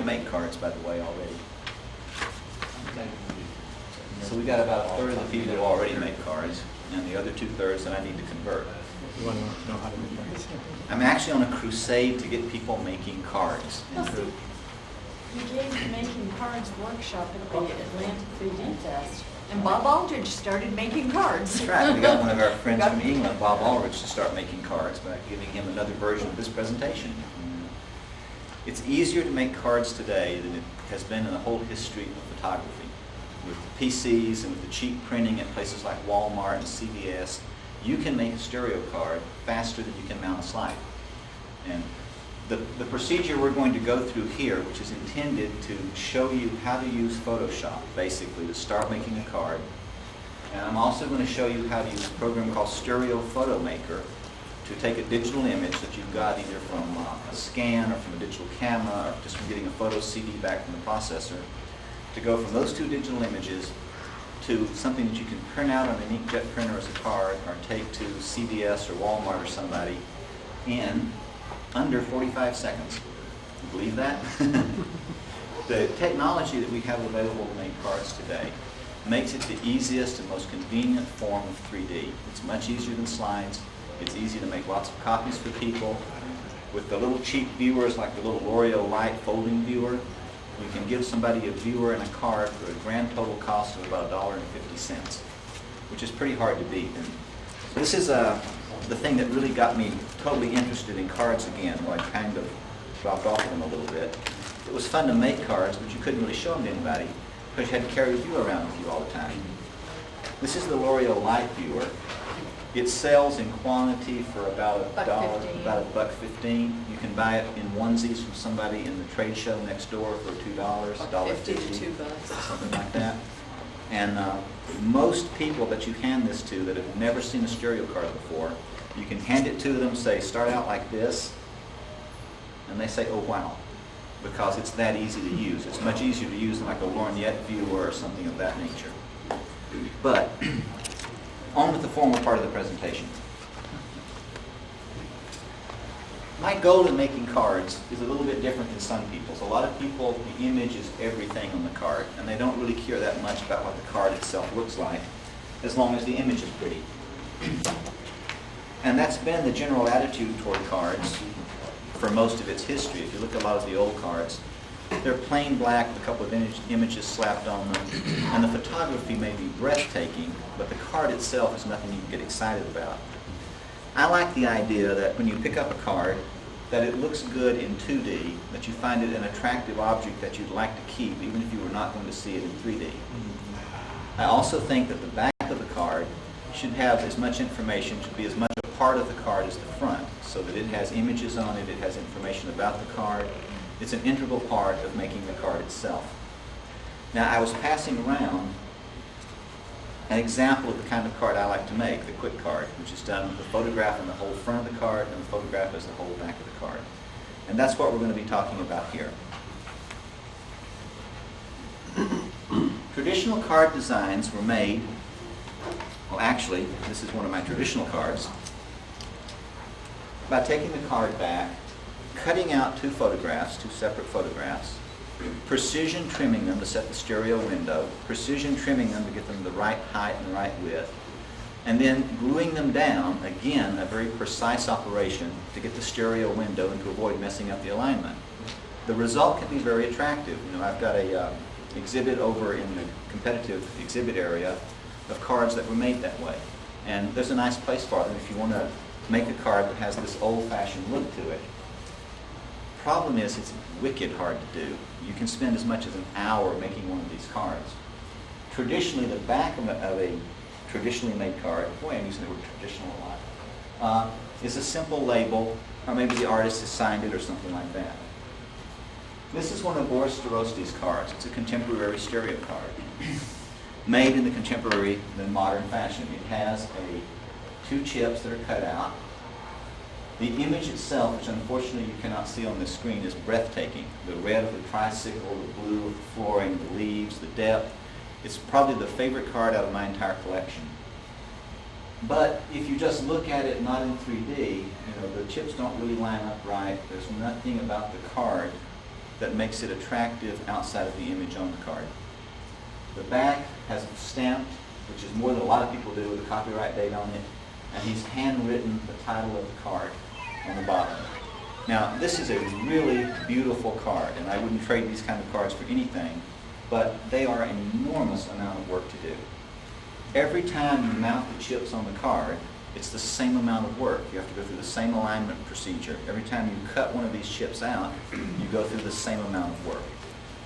Make cards, by the way, already. So we got about a third of the people who already make cards, and the other 2/3 that I need to convert. You want to know how to make cards? I'm actually on a crusade to get people making cards. You gave the Making Cards workshop at the Atlanta 3D Fest, and Bob Aldridge started making cards. That's right. We got one of our friends from England, Bob Aldridge, to start making cards by giving him another version of this presentation. It's easier to make cards today than it has been in the whole history of photography. With the PCs and with the cheap printing at places like Walmart and CVS, you can make a stereo card faster than you can mount a slide. And the procedure we're going to go through here, which is intended to show you how to use Photoshop, basically, to start making a card. And I'm also going to show you how to use a program called Stereo Photo Maker to take a digital image that you've got either from a scan or from a digital camera or just from getting a photo CD back from the processor, to go from those two digital images to something that you can print out on an inkjet printer as a card or take to CVS or Walmart or somebody in under 45 seconds. You believe that? The technology that we have available to make cards today makes it the easiest and most convenient form of 3D. It's much easier than slides. It's easy to make lots of copies for people. With the little cheap viewers like the little L'Oreal Light folding viewer, you can give somebody a viewer and a card for a grand total cost of about $1.50, which is pretty hard to beat. And this is the thing that really got me totally interested in cards again, where I kind of dropped off of them a little bit. It was fun to make cards, but you couldn't really show them to anybody because you had to carry a viewer around with you all the time. This is the L'Oreal Light viewer. It sells in quantity for about $1.15. You can buy it in onesies from somebody in the trade show next door for $2, $1.50 to $2, something like that. And most people that you hand this to that have never seen a stereo card before, you can hand it to them, say, start out like this, and they say, oh wow, because it's that easy to use. It's much easier to use than like a lorgnette viewer or something of that nature. But on with the formal part of the presentation. My goal in making cards is a little bit different than some people's. A lot of people, the image is everything on the card, and they don't really care that much about what the card itself looks like, as long as the image is pretty. And that's been the general attitude toward cards for most of its history. If you look at a lot of the old cards, they're plain black with a couple of images slapped on them, and the photography may be breathtaking, but the card itself is nothing you can get excited about. I like the idea that when you pick up a card, that it looks good in 2D, that you find it an attractive object that you'd like to keep, even if you were not going to see it in 3D. I also think that the back of the card should have as much information, should be as much a part of the card as the front, so that it has images on it, it has information about the card. It's an integral part of making the card itself. Now, I was passing around an example of the kind of card I like to make, the quick card, which is done with the photograph in the whole front of the card and the photograph as the whole back of the card. And that's what we're going to be talking about here. Traditional card designs were made, well actually, this is one of my traditional cards, by taking the card back, cutting out two separate photographs, precision trimming them to set the stereo window, precision trimming them to get them the right height and the right width, and then gluing them down, again, a very precise operation to get the stereo window and to avoid messing up the alignment. The result can be very attractive. You know, I've got a exhibit over in the competitive exhibit area of cards that were made that way. And there's a nice place for them if you want to make a card that has this old-fashioned look to it. Problem is, it's wicked hard to do. You can spend as much as an hour making one of these cards. Traditionally, the back of a traditionally made card, boy, I'm using the word traditional a lot, is a simple label, or maybe the artist has signed it or something like that. This is one of Boris Starostti's cards. It's a contemporary stereo card, made in the contemporary, the modern fashion. It has two chips that are cut out. The image itself, which unfortunately you cannot see on this screen, is breathtaking. The red of the tricycle, the blue of the flooring, the leaves, the depth. It's probably the favorite card out of my entire collection. But if you just look at it not in 3D, the chips don't really line up right. There's nothing about the card that makes it attractive outside of the image on the card. The back has stamped, which is more than a lot of people do, with a copyright date on it, and he's handwritten the title of the card on the bottom. Now, this is a really beautiful card, and I wouldn't trade these kind of cards for anything, but they are an enormous amount of work to do. Every time you mount the chips on the card, it's the same amount of work. You have to go through the same alignment procedure. Every time you cut one of these chips out, you go through the same amount of work.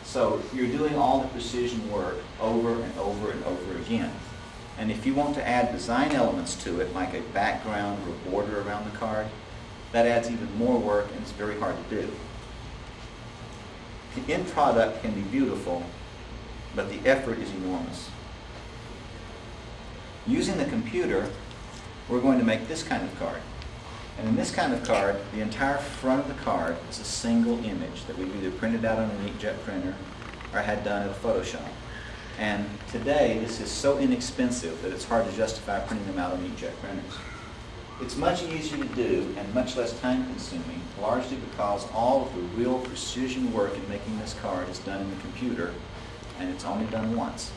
So you're doing all the precision work over and over and over again. And if you want to add design elements to it, like a background or a border around the card, that adds even more work, and it's very hard to do. The end product can be beautiful, but the effort is enormous. Using the computer, we're going to make this kind of card. And in this kind of card, the entire front of the card is a single image that we've either printed out on an inkjet printer or had done at Photoshop. And today, this is so inexpensive that it's hard to justify printing them out on inkjet printers. It's much easier to do and much less time consuming, largely because all of the real precision work in making this card is done in the computer, and it's only done once.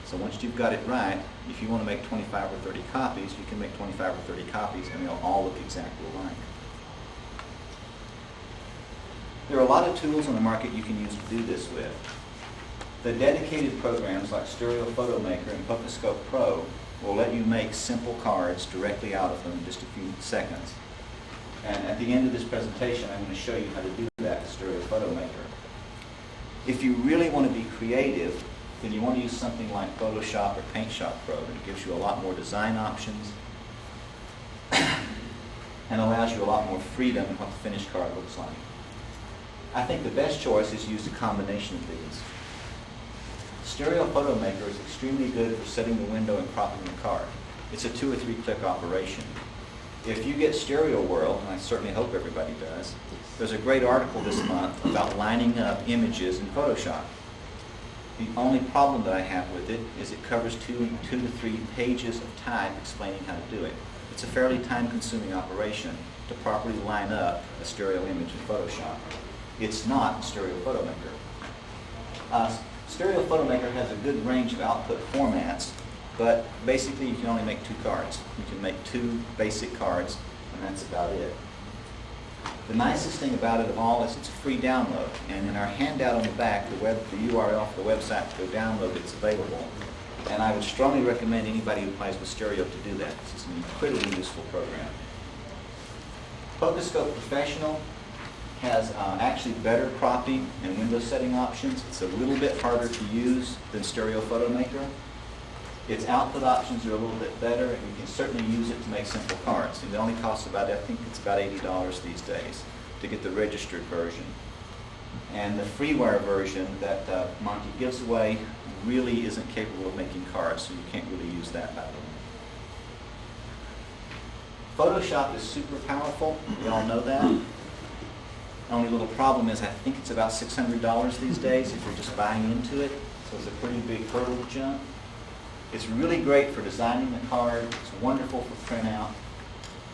So once you've got it right, if you want to make 25 or 30 copies, you can make 25 or 30 copies and they'll all look exactly alike. There are a lot of tools on the market you can use to do this with. The dedicated programs like Stereo Photo Maker and Focuscope Pro will let you make simple cards directly out of them in just a few seconds. And at the end of this presentation, I'm going to show you how to do that with Stereo Photo Maker. If you really want to be creative, then you want to use something like Photoshop or PaintShop Pro. It gives you a lot more design options and allows you a lot more freedom in what the finished card looks like. I think the best choice is to use a combination of these. Stereo Photo Maker is extremely good for setting the window and cropping the card. It's a 2 or 3 click operation. If you get Stereo World, and I certainly hope everybody does, there's a great article this month about lining up images in Photoshop. The only problem that I have with it is it covers 2 to 3 pages of type explaining how to do it. It's a fairly time-consuming operation to properly line up a stereo image in Photoshop. It's not Stereo Photo Maker. Stereo Photo Maker has a good range of output formats, but basically you can only make 2 cards. You can make 2 basic cards, and that's about it. The nicest thing about it of all is it's a free download, and in our handout on the back, the URL for the website to go download it's available. And I would strongly recommend anybody who plays with stereo to do that. This is an incredibly useful program. Focuscope Professional has actually better cropping and window setting options. It's a little bit harder to use than Stereo Photo Maker. Its output options are a little bit better, and you can certainly use it to make simple cards. And it only costs about, I think it's about $80 these days to get the registered version. And the freeware version that Monty gives away really isn't capable of making cards, so you can't really use that by the way. Photoshop is super powerful. We all know that. The only little problem is I think it's about $600 these days if you're just buying into it, so it's a pretty big hurdle to jump. It's really great for designing the card. It's wonderful for printout.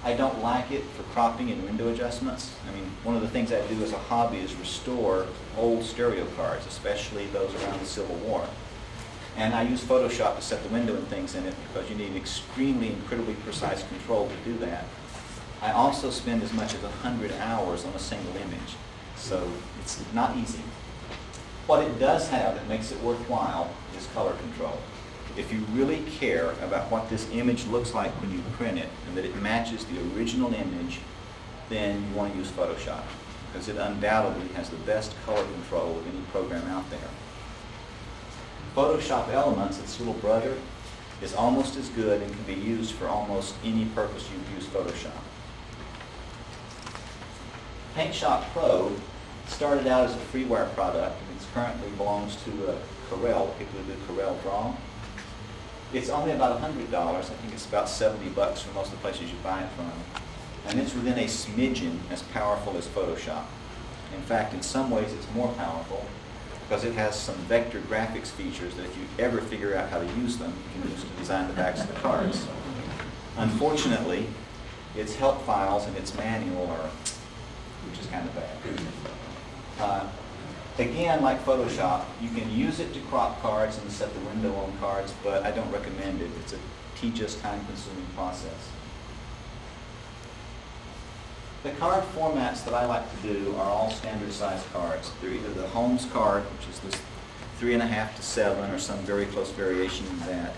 I don't like it for cropping and window adjustments. I mean, one of the things I do as a hobby is restore old stereo cards, especially those around the Civil War. And I use Photoshop to set the window and things in it because you need extremely, incredibly precise control to do that. I also spend as much as 100 hours on a single image, so it's not easy. What it does have that makes it worthwhile is color control. If you really care about what this image looks like when you print it and that it matches the original image, then you want to use Photoshop because it undoubtedly has the best color control of any program out there. Photoshop Elements, its little brother, is almost as good and can be used for almost any purpose you've used Photoshop. PaintShop Pro Started out as a freeware product, and it currently belongs to Corel, people who do Corel Draw. It's only about $100. I think it's about $70 for most of the places you buy it from. And it's within a smidgen as powerful as Photoshop. In fact, in some ways it's more powerful because it has some vector graphics features that if you ever figure out how to use them, you can use to design the backs of the cards. Unfortunately, its help files and its manual are, which is kind of bad. Again, like Photoshop, you can use it to crop cards and set the window on cards, but I don't recommend it. It's a tedious, time-consuming process. The card formats that I like to do are all standard size cards. They're either the Holmes card, which is this 3.5 to 7, or some very close variation of that,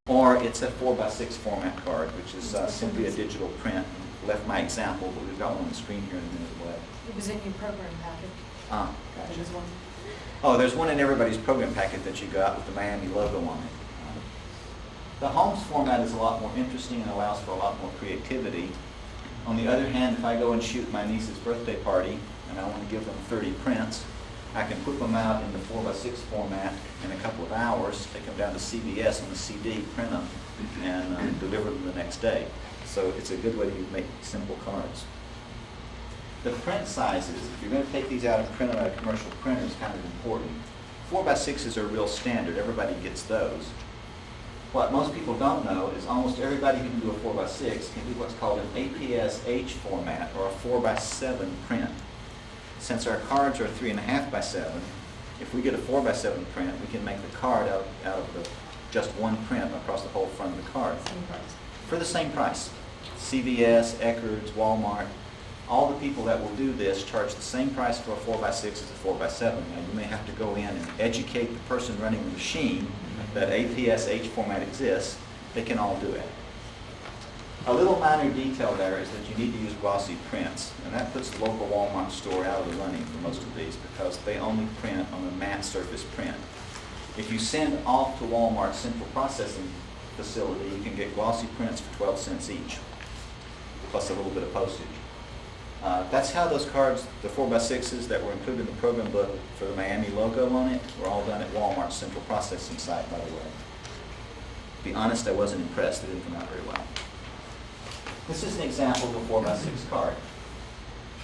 or it's a 4x6 format card, which is simply a digital print. Left my example, but we've got one on the screen here in a minute as well. It was in your program packet. Ah, gotcha. There was one. Oh, there's one in everybody's program packet that you got with the Miami logo on it. The Holmes format is a lot more interesting and allows for a lot more creativity. On the other hand, if I go and shoot my niece's birthday party and I want to give them 30 prints, I can put them out in the 4x6 format in a couple of hours, take them down to CVS on the CD, print them, and deliver them the next day. So it's a good way to make simple cards. The print sizes, if you're going to take these out and print them out of commercial printer, is kind of important. 4x6s are real standard. Everybody gets those. What most people don't know is almost everybody who can do a 4x6 can do what's called an APS-H format, or a 4x7 print. Since our cards are 3.5x7, if we get a 4x7 print, we can make the card out of just one print across the whole front of the card. Same price. For the same price. CVS, Eckerd's, Walmart, all the people that will do this charge the same price for a 4x6 as a 4x7. Now you may have to go in and educate the person running the machine that APS-H format exists. They can all do it. A little minor detail there is that you need to use glossy prints, and that puts the local Walmart store out of the running for most of these because they only print on a matte surface print. If you send off to Walmart's central processing facility, you can get glossy prints for 12 cents each, plus a little bit of postage. That's how those cards, the 4x6s that were included in the program book for the Miami logo on it, were all done at Walmart's central processing site, by the way. To be honest, I wasn't impressed. They didn't come out very well. This is an example of a 4x6 card.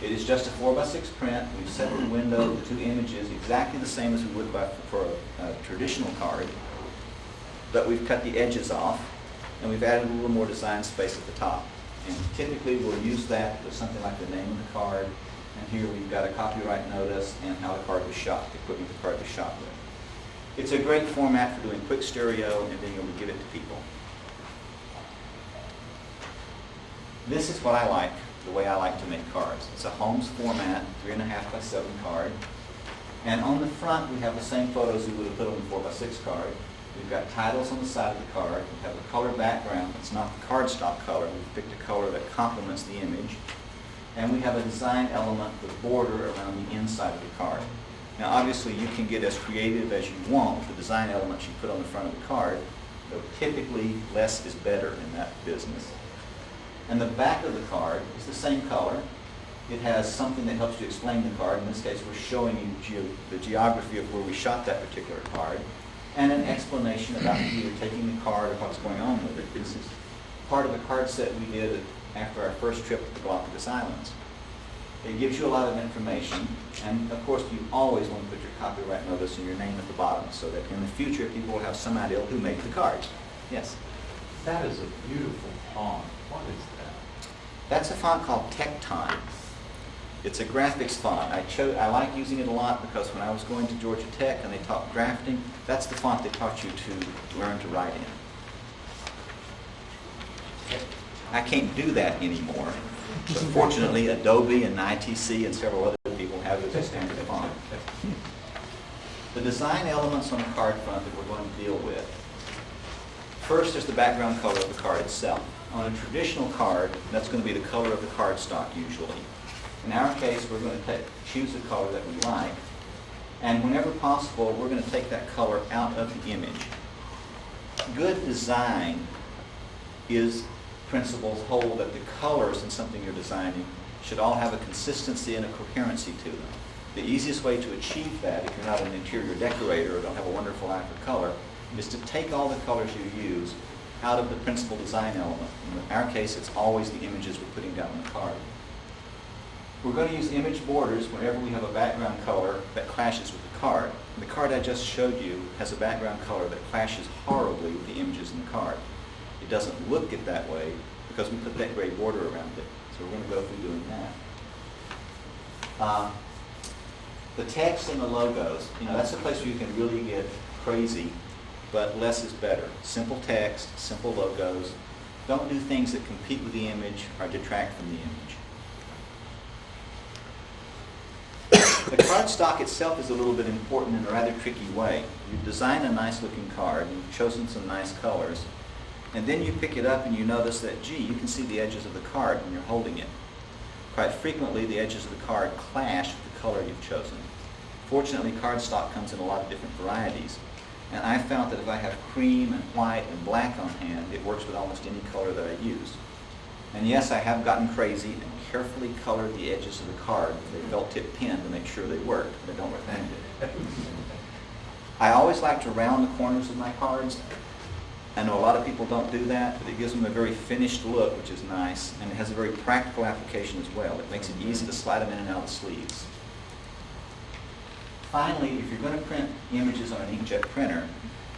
It is just a 4x6 print. We've set the window, the two images, exactly the same as we would for a traditional card, but we've cut the edges off, and we've added a little more design space at the top. And typically we'll use that with something like the name of the card, and here we've got a copyright notice and how the card was shot, the equipment the card was shot with. It's a great format for doing quick stereo and being able to give it to people. This is what I like, the way I like to make cards. It's a Holmes format, 3.5x7 card. And on the front we have the same photos we would have put on the 4x6 card. We've got titles on the side of the card. We have a color background. It's not the cardstock color. We've picked a color that complements the image. And we have a design element with border around the inside of the card. Now obviously you can get as creative as you want with the design elements you put on the front of the card, though typically less is better in that business. And the back of the card is the same color. It has something that helps you explain the card. In this case we're showing you the geography of where we shot that particular card, and an explanation about either taking the card or what's going on with it. This is part of a card set we did after our first trip to the Galapagos Islands. It gives you a lot of information, and of course you always want to put your copyright notice and your name at the bottom so that in the future people will have some idea who made the cards. Yes? That is a beautiful font. What is that? That's a font called Tecton. It's a graphics font. I like using it a lot because when I was going to Georgia Tech and they taught drafting, that's the font they taught you to learn to write in. I can't do that anymore. But fortunately, Adobe and ITC and several other people have it as a standard font. The design elements on a card front that we're going to deal with. First, there's the background color of the card itself. On a traditional card, that's going to be the color of the cardstock usually. In our case, we're going to choose a color that we like, and whenever possible, we're going to take that color out of the image. Good design principles hold that the colors in something you're designing should all have a consistency and a coherency to them. The easiest way to achieve that, if you're not an interior decorator or don't have a wonderful eye for color, is to take all the colors you use out of the principal design element. In our case, it's always the images we're putting down on the card. We're going to use image borders whenever we have a background color that clashes with the card. The card I just showed you has a background color that clashes horribly with the images in the card. It doesn't look it that way because we put that gray border around it. So we're going to go through doing that. The text and the logos, that's the place where you can really get crazy, but less is better. Simple text, simple logos. Don't do things that compete with the image or detract from the image. The cardstock itself is a little bit important in a rather tricky way. You design a nice looking card, and you've chosen some nice colors, and then you pick it up and you notice that, gee, you can see the edges of the card when you're holding it. Quite frequently, the edges of the card clash with the color you've chosen. Fortunately, cardstock comes in a lot of different varieties, and I found that if I have cream and white and black on hand, it works with almost any color that I use. And yes, I have gotten crazy and carefully colored the edges of the card with a felt tip pen to make sure they worked, but I don't recommend it. I always like to round the corners of my cards. I know a lot of people don't do that, but it gives them a very finished look, which is nice, and it has a very practical application as well. It makes it easy to slide them in and out of the sleeves. Finally, if you're going to print images on an inkjet printer,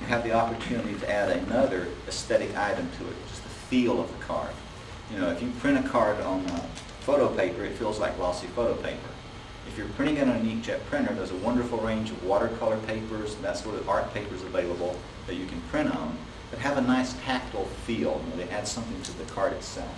you have the opportunity to add another aesthetic item to it, which is the feel of the card. If you print a card on photo paper, it feels like glossy photo paper. If you're printing it on an inkjet printer, there's a wonderful range of watercolor papers and that sort of art papers available that you can print on that have a nice tactile feel. They add something to the card itself.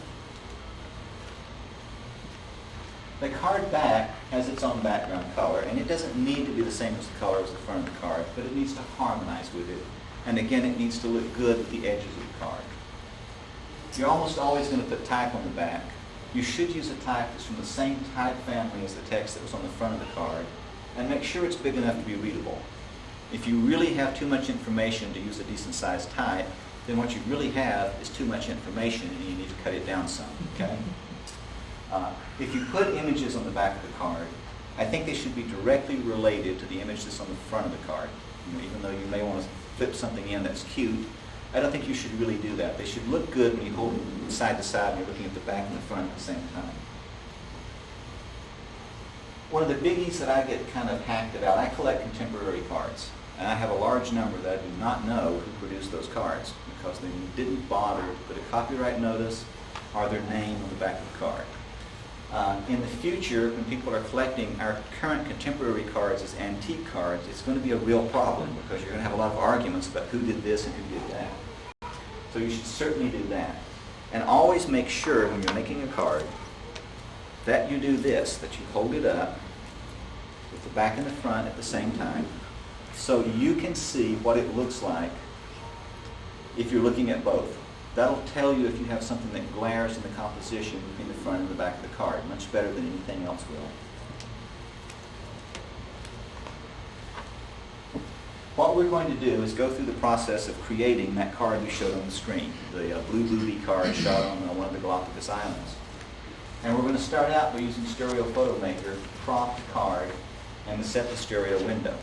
The card back has its own background color, and it doesn't need to be the same as the color as the front of the card, but it needs to harmonize with it. And again, it needs to look good with the edges of the card. You're almost always going to put type on the back. You should use a type that's from the same type family as the text that was on the front of the card, and make sure it's big enough to be readable. If you really have too much information to use a decent sized type, then what you really have is too much information and you need to cut it down some, okay? If you put images on the back of the card, I think they should be directly related to the image that's on the front of the card. Even though you may want to flip something in that's cute, I don't think you should really do that. They should look good when you hold them side to side and you're looking at the back and the front at the same time. One of the biggies that I get kind of hacked about, I collect contemporary cards. And I have a large number that I do not know who produced those cards because they didn't bother to put a copyright notice or their name on the back of the card. In the future, when people are collecting our current contemporary cards as antique cards, it's going to be a real problem because you're going to have a lot of arguments about who did this and who did that. So you should certainly do that. And always make sure when you're making a card that you do this, that you hold it up with the back and the front at the same time so you can see what it looks like if you're looking at both. That'll tell you if you have something that glares in the composition in the front and the back of the card, much better than anything else will. What we're going to do is go through the process of creating that card we showed on the screen, the blue booty card shot on one of the Galapagos Islands. And we're going to start out by using Stereo Photo Maker to crop the card and to set the stereo window.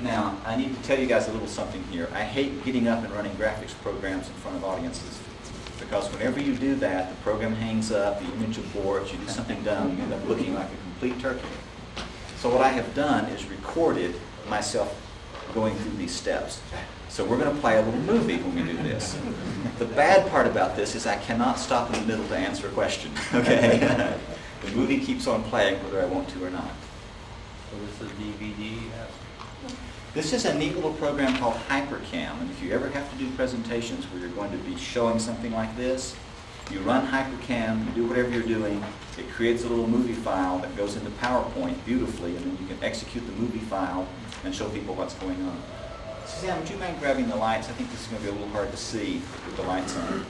Now, I need to tell you guys a little something here. I hate getting up and running graphics programs in front of audiences because whenever you do that, the program hangs up, the image aborts, you do something dumb, you end up looking like a complete turkey. So what I have done is recorded myself going through these steps. So we're going to play a little movie when we do this. The bad part about this is I cannot stop in the middle to answer a question, okay? The movie keeps on playing whether I want to or not. So this is DVD? This is a neat little program called HyperCam, and if you ever have to do presentations where you're going to be showing something like this, you run HyperCam, you do whatever you're doing, it creates a little movie file that goes into PowerPoint beautifully, and then you can execute the movie file and show people what's going on. Suzanne, would you mind grabbing the lights? I think this is going to be a little hard to see with the lights on.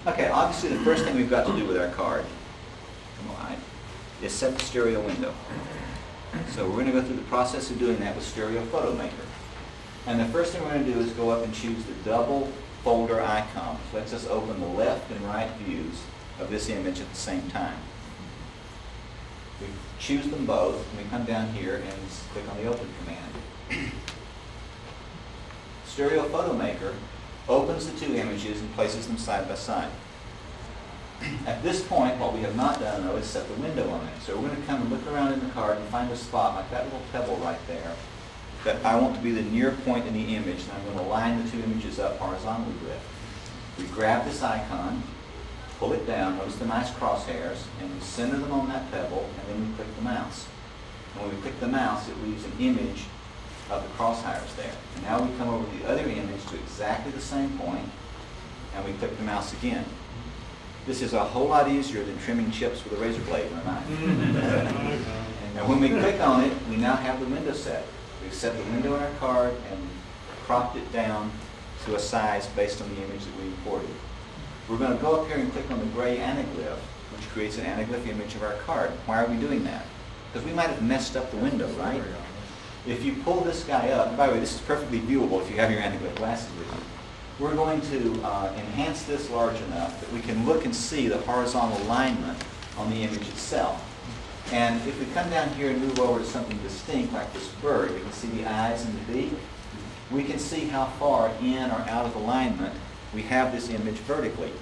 Okay, obviously the first thing we've got to do with our card, is set the stereo window. So we're going to go through the process of doing that with Stereo Photo Maker. And the first thing we're going to do is go up and choose the double folder icon, which lets us open the left and right views of this image at the same time. We choose them both, and we come down here and click on the Open command. Stereo Photo Maker opens the two images and places them side by side. At this point, what we have not done, though, is set the window on it. So we're going to come and look around in the card and find a spot like that little pebble right there that I want to be the near point in the image, and I'm going to line the two images up horizontally with. We grab this icon, pull it down, notice the nice crosshairs, and we center them on that pebble, and then we click the mouse. And when we click the mouse, it leaves an image of the crosshairs there. And now we come over to the other image to exactly the same point, and we click the mouse again. This is a whole lot easier than trimming chips with a razor blade or a knife. And when we click on it, we now have the window set. We've set the window in our card and cropped it down to a size based on the image that we imported. We're going to go up here and click on the gray anaglyph, which creates an anaglyph image of our card. Why are we doing that? Because we might have messed up the window, right? If you pull this guy up, and by the way, this is perfectly viewable if you have your anaglyph glasses with you. We're going to enhance this large enough that we can look and see the horizontal alignment on the image itself. And if we come down here and move over to something distinct like this bird, we can see the eyes and the beak. We can see how far in or out of alignment we have this image vertically.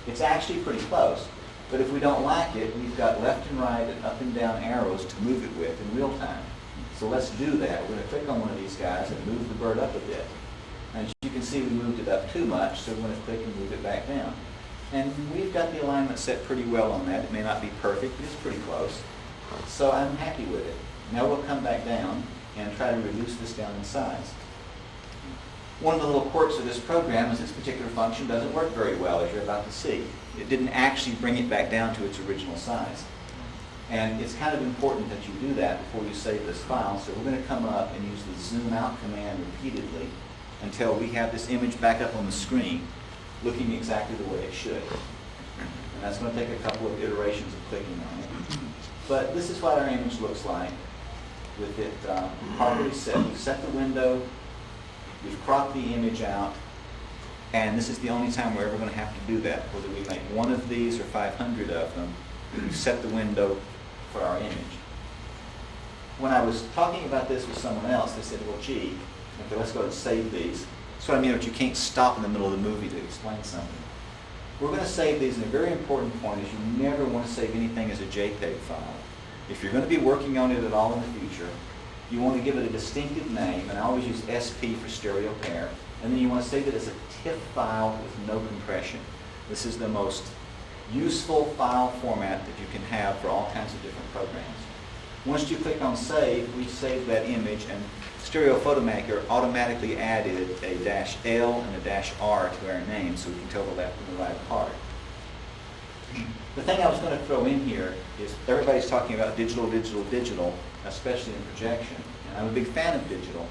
It's actually pretty close, but if we don't like it, we've got left and right and up and down arrows to move it with in real time. So let's do that. We're going to click on one of these guys and move the bird up a bit. And you can see we moved it up too much, so we're going to click and move it back down. And we've got the alignment set pretty well on that. It may not be perfect, but it's pretty close. So I'm happy with it. Now we'll come back down and try to reduce this down in size. One of the little quirks of this program is this particular function doesn't work very well, as you're about to see. It didn't actually bring it back down to its original size. And it's kind of important that you do that before you save this file. So we're going to come up and use the zoom out command repeatedly until we have this image back up on the screen looking exactly the way it should. And that's going to take a couple of iterations of clicking on it. But this is what our image looks like with it properly set. We've set the window, we've cropped the image out, and this is the only time we're ever going to have to do that. Whether we make one of these or 500 of them, we've set the window for our image. When I was talking about this with someone else, they said, well, gee, okay, let's go ahead and save these. That's what I mean, but you can't stop in the middle of the movie to explain something. We're going to save these, and a very important point is you never want to save anything as a JPEG file. If you're going to be working on it at all in the future, you want to give it a distinctive name, and I always use SP for stereo pair, and then you want to save it as a TIFF file with no compression. This is the most useful file format that you can have for all kinds of different programs. Once you click on save, we save that image, and Stereo Photo Maker automatically added a -L and a -R to our name so we can tell the left and the right apart. The thing I was going to throw in here is everybody's talking about digital, digital, digital, especially in projection. And I'm a big fan of digital.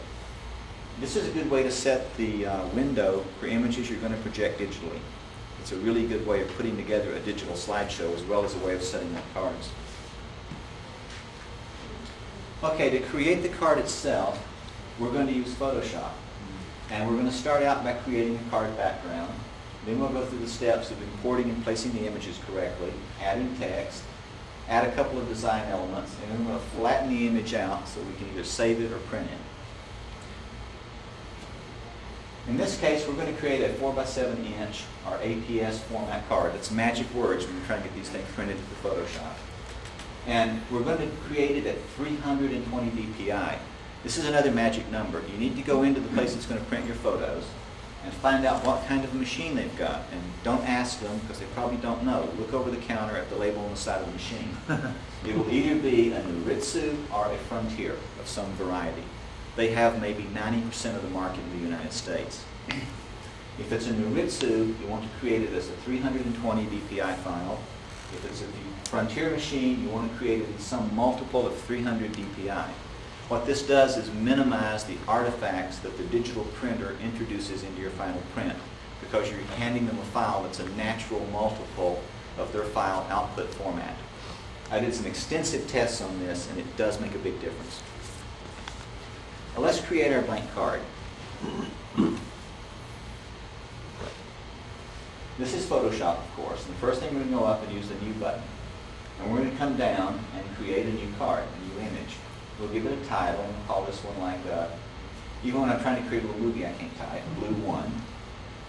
This is a good way to set the window for images you're going to project digitally. It's a really good way of putting together a digital slideshow as well as a way of setting up cards. Okay, to create the card itself, we're going to use Photoshop. And we're going to start out by creating a card background. Then we'll go through the steps of importing and placing the images correctly, adding text, add a couple of design elements, and then we're going to flatten the image out so we can either save it or print it. In this case, we're going to create a 4x7 inch or APS format card. That's magic words when you're trying to get these things printed into Photoshop. And we're going to create it at 320 dpi. This is another magic number. You need to go into the place that's going to print your photos and find out what kind of a machine they've got. And don't ask them because they probably don't know. Look over the counter at the label on the side of the machine. It will either be a Nuritsu or a Frontier of some variety. They have maybe 90% of the market in the United States. If it's a Nuritsu, you want to create it as a 320 dpi file. If it's a Frontier machine, you want to create it in some multiple of 300 dpi. What this does is minimize the artifacts that the digital printer introduces into your final print because you're handing them a file that's a natural multiple of their file output format. I did some extensive tests on this, and it does make a big difference. Now let's create our blank card. This is Photoshop, of course. And the first thing we're going to go up and use the New button. And we're going to come down and create a new card, a new image. We'll give it a title, and we'll call this one like, even when I'm trying to create a little movie, I can't type, Blue 1.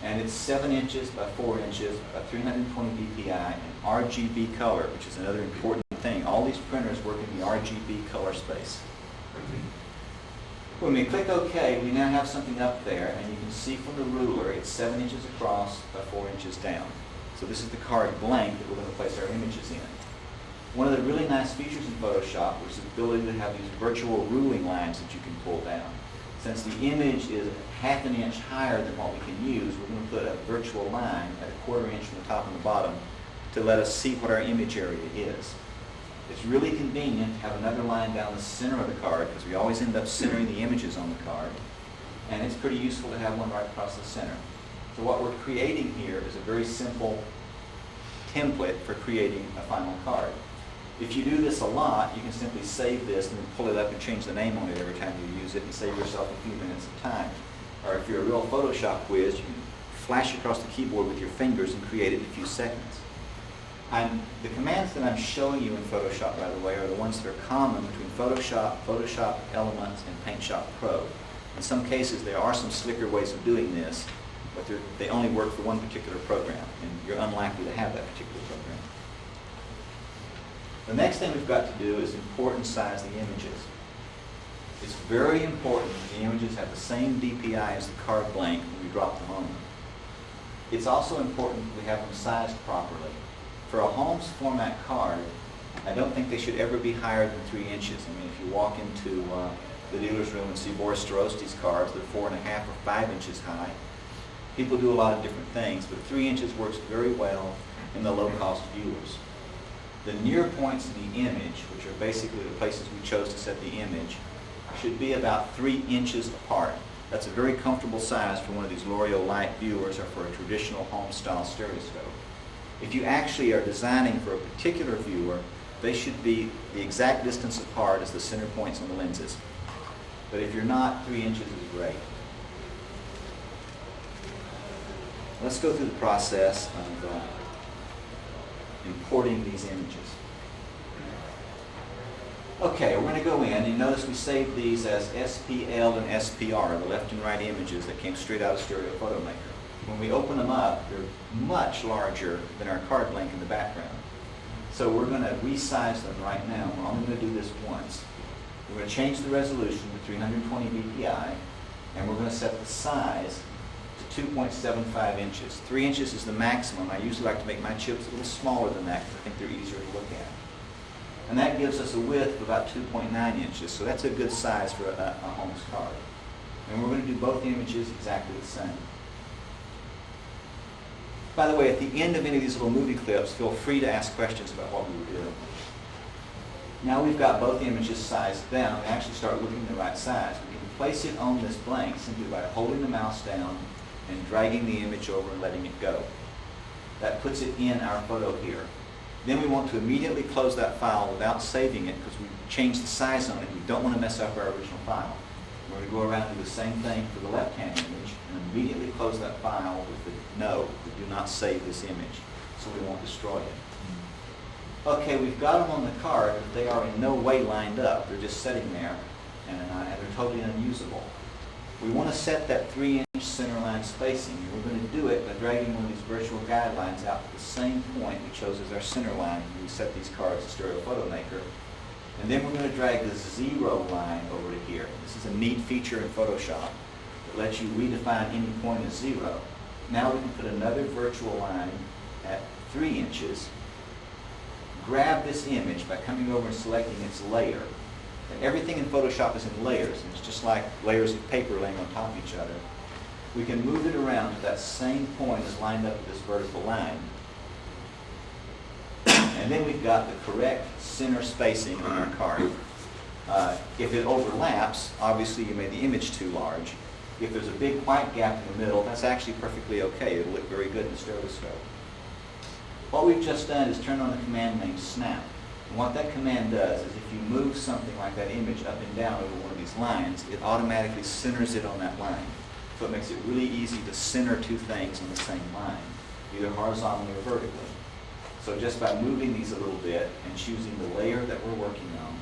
And it's 7 inches by 4 inches, by 320 dpi, and RGB color, which is another important thing. All these printers work in the RGB color space. When we click OK, we now have something up there, and you can see from the ruler, it's 7 inches across by 4 inches down. So this is the card blank that we're going to place our images in. One of the really nice features in Photoshop is the ability to have these virtual ruling lines that you can pull down. Since the image is ½ an inch higher than what we can use, we're going to put a virtual line at 1/4 inch from the top and the bottom to let us see what our image area is. It's really convenient to have another line down the center of the card because we always end up centering the images on the card. And it's pretty useful to have one right across the center. So what we're creating here is a very simple template for creating a final card. If you do this a lot, you can simply save this and then pull it up and change the name on it every time you use it and save yourself a few minutes of time. Or if you're a real Photoshop whiz, you can flash across the keyboard with your fingers and create it in a few seconds. The commands that I'm showing you in Photoshop, by the way, are the ones that are common between Photoshop, Photoshop Elements, and PaintShop Pro. In some cases, there are some slicker ways of doing this, but they only work for one particular program, and you're unlikely to have that particular program. The next thing we've got to do is import and size the images. It's very important that the images have the same DPI as the card blank when we drop them on them. It's also important that we have them sized properly. For a Holmes format card, I don't think they should ever be higher than 3 inches. I mean, if you walk into the dealer's room and see Boris Starostti's cards, they're 4.5 or 5 inches high. People do a lot of different things, but 3 inches works very well in the low-cost viewers. The near points in the image, which are basically the places we chose to set the image, should be about 3 inches apart. That's a very comfortable size for one of these L'Oreal Light viewers or for a traditional home-style stereoscope. If you actually are designing for a particular viewer, they should be the exact distance apart as the center points on the lenses. But if you're not, 3 inches is great. Let's go through the process of importing these images. Okay, we're going to go in, and notice we saved these as SPL and SPR, the left and right images that came straight out of Stereo Photo Maker. When we open them up, they're much larger than our card blank in the background. So we're going to resize them right now. We're only going to do this once. We're going to change the resolution to 320 dpi, and we're going to set the size to 2.75 inches. 3 inches is the maximum. I usually like to make my chips a little smaller than that because I think they're easier to look at. And that gives us a width of about 2.9 inches. So that's a good size for a Holmes card. And we're going to do both images exactly the same. By the way, at the end of any of these little movie clips, feel free to ask questions about what we were doing. Now we've got both images sized down. We actually start looking the right size. We can place it on this blank simply by holding the mouse down and dragging the image over and letting it go. That puts it in our photo here. Then we want to immediately close that file without saving it because we changed the size on it. We don't want to mess up our original file. We're going to go around and do the same thing for the left-hand image and immediately close that file with the no, we do not save this image, so we won't destroy it. Okay, we've got them on the card, but they are in no way lined up. They're just sitting there, and they're totally unusable. We want to set that 3-inch center line spacing, and we're going to do it by dragging one of these virtual guidelines out to the same point we chose as our center line when we set these cards to Stereo Photo Maker. And then we're going to drag the 0 line over to here. This is a neat feature in Photoshop that lets you redefine any point as 0. Now we can put another virtual line at 3 inches, grab this image by coming over and selecting its layer. And everything in Photoshop is in layers, and it's just like layers of paper laying on top of each other. We can move it around to that same point as lined up with this vertical line. And then we've got the correct center spacing on our card. If it overlaps, obviously you made the image too large. If there's a big white gap in the middle, that's actually perfectly okay. It'll look very good in the stereoscope. What we've just done is turn on the command named Snap. And what that command does is if you move something like that image up and down over one of these lines, it automatically centers it on that line. So it makes it really easy to center two things on the same line. either horizontally or vertically. So just by moving these a little bit and choosing the layer that we're working on,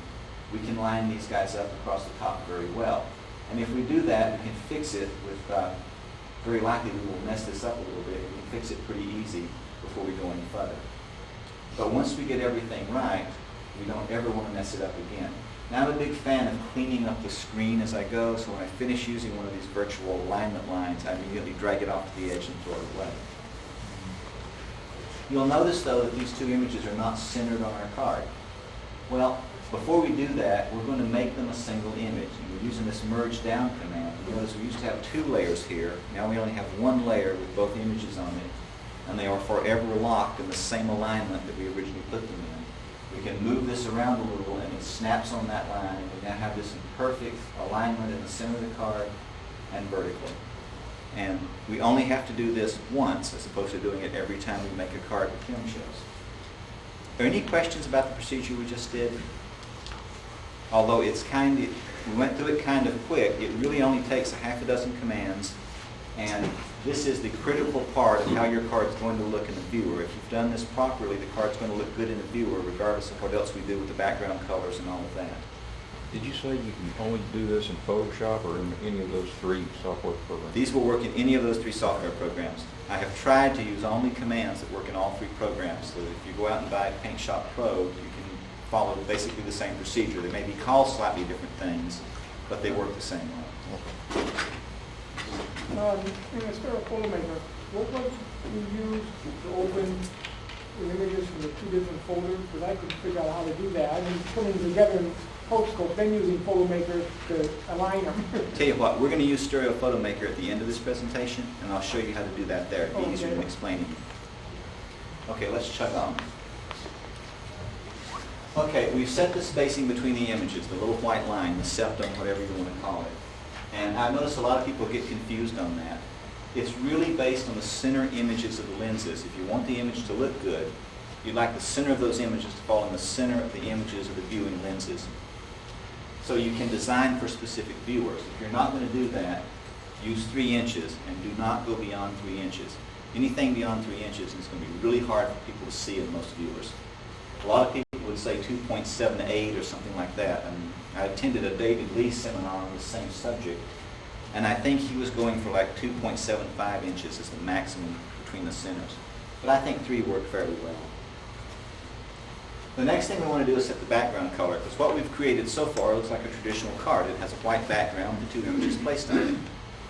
we can line these guys up across the top very well. And if we do that, we can fix it with, very likely we will mess this up a little bit. We can fix it pretty easy before we go any further. But once we get everything right, we don't ever want to mess it up again. Now I'm a big fan of cleaning up the screen as I go, so when I finish using one of these virtual alignment lines, I immediately drag it off to the edge and throw it away. You'll notice, though, that these two images are not centered on our card. Well, before we do that, we're going to make them a single image. And we're using this merge down command. You notice we used to have two layers here. Now we only have one layer with both images on it, and they are forever locked in the same alignment that we originally put them in. We can move this around a little, and it snaps on that line, and we now have this in perfect alignment in the center of the card and vertically. And we only have to do this once, as opposed to doing it every time we make a card with film shows. Are there any questions about the procedure we just did? Although we went through it kind of quick, it really only takes a half a dozen commands, and this is the critical part of how your card's going to look in the viewer. If you've done this properly, the card's going to look good in the viewer, regardless of what else we do with the background colors and all of that. Did you say you can only do this in Photoshop or in any of those three software programs? These will work in any of those three software programs. I have tried to use only commands that work in all three programs, so that if you go out and buy Paint Shop Pro, you can follow basically the same procedure. They may be called slightly different things, but they work the same way. In a Stereoscopic Maker, what was you use to open the images from the two different folders? Because I couldn't figure out how to do that. I've been putting them together in Photoscope, then using Photo Maker to align them. Tell you what, we're going to use Stereo Photo Maker at the end of this presentation, and I'll show you how to do that there. It'll be easier than explaining. Okay, let's chug on. Okay, we've set the spacing between the images, the little white line, the septum, whatever you want to call it. And I notice a lot of people get confused on that. It's really based on the center images of the lenses. If you want the image to look good, you'd like the center of those images to fall in the center of the images of the viewing lenses. So you can design for specific viewers. If you're not going to do that, use 3 inches and do not go beyond 3 inches. Anything beyond 3 inches is going to be really hard for people to see in most viewers. A lot of people would say 2.78 or something like that. And I attended a David Lee seminar on the same subject, and I think he was going for like 2.75 inches as the maximum between the centers. But I think 3 work fairly well. The next thing we want to do is set the background color, because what we've created so far looks like a traditional card. It has a white background with 2 images placed on it.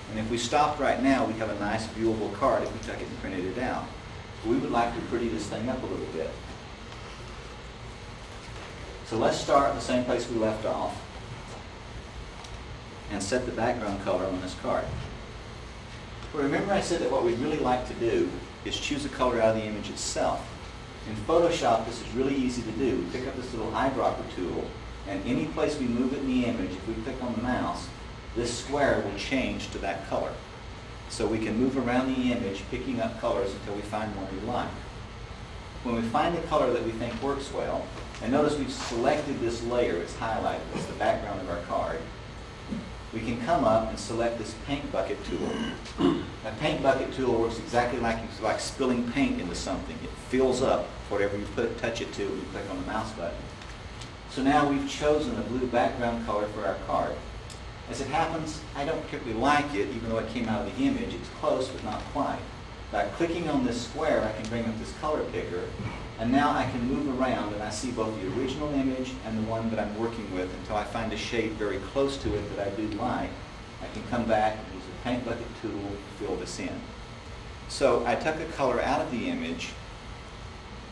And if we stopped right now, we'd have a nice viewable card if we took it and printed it out. But we would like to pretty this thing up a little bit. So let's start in the same place we left off and set the background color on this card. But remember I said that what we'd really like to do is choose a color out of the image itself. In Photoshop, this is really easy to do. We pick up this little eyedropper tool, and any place we move it in the image, if we click on the mouse, this square will change to that color. So we can move around the image, picking up colors until we find one we like. When we find the color that we think works well, and notice we've selected this layer, it's highlighted, it's the background of our card, we can come up and select this paint bucket tool. That paint bucket tool works exactly like spilling paint into something. It fills up whatever you touch it to when you click on the mouse button. So now we've chosen a blue background color for our card. As it happens, I don't particularly like it, even though it came out of the image. It's close, but not quite. By clicking on this square, I can bring up this color picker, and now I can move around and I see both the original image and the one that I'm working with until I find a shade very close to it that I do like. I can come back and use the paint bucket tool to fill this in. So I took a color out of the image.